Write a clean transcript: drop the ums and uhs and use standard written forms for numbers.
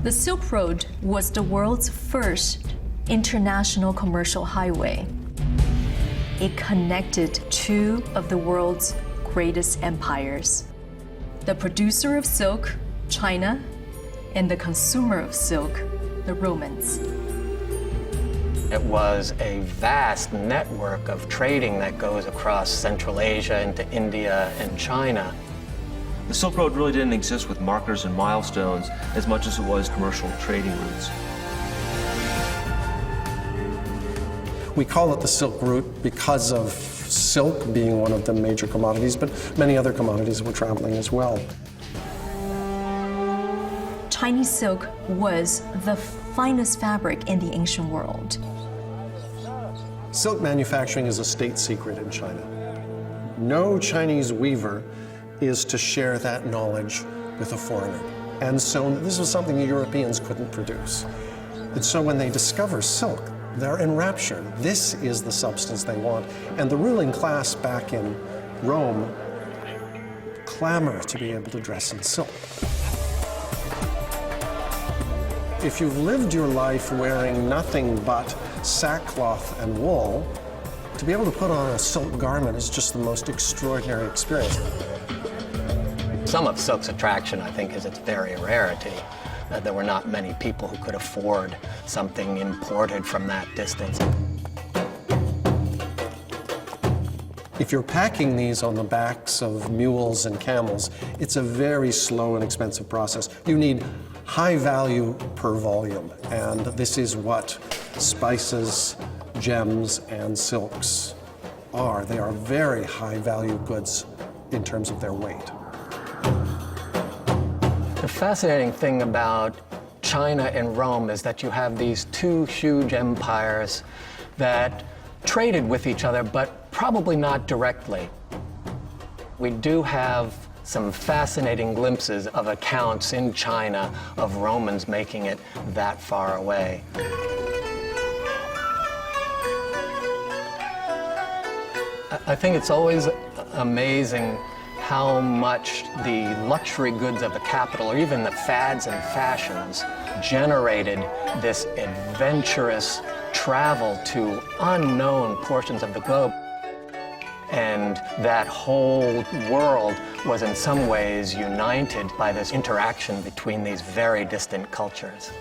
The Silk Road was the world's first international commercial highway. It connected two of the world's greatest empires: the producer of silk, China, and the consumer of silk, the Romans. It was a vast network of trading that goes across Central Asia into India and China. The Silk Road really didn't exist with markers and milestones as much as it was commercial trading routes. We call it the Silk Route because of silk being one of the major commodities, but many other commodities were traveling as well. Chinese silk was the finest fabric in the ancient world. Silk manufacturing is a state secret in China. No Chinese weaver is to share that knowledge with a foreigner. And so this was something the Europeans couldn't produce. And so when they discover silk, they're enraptured. This is the substance they want. And the ruling class back in Rome clamor to be able to dress in silk. If you've lived your life wearing nothing but sackcloth and wool, to be able to put on a silk garment is just the most extraordinary experience. Some of silk's attraction, I think, is its very rarity. There were not many people who could afford something imported from that distance. If you're packing these on the backs of mules and camels, it's a very slow and expensive process. You need high value per volume, and this is what spices, gems, and silks are. They are very high value goods in terms of their weight. The fascinating thing about China and Rome is that you have these two huge empires that traded with each other, but probably not directly. We do have some fascinating glimpses of accounts in China of Romans making it that far away. I think it's always amazing how much the luxury goods of the capital, or even the fads and fashions, generated this adventurous travel to unknown portions of the globe. And that whole world was in some ways united by this interaction between these very distant cultures.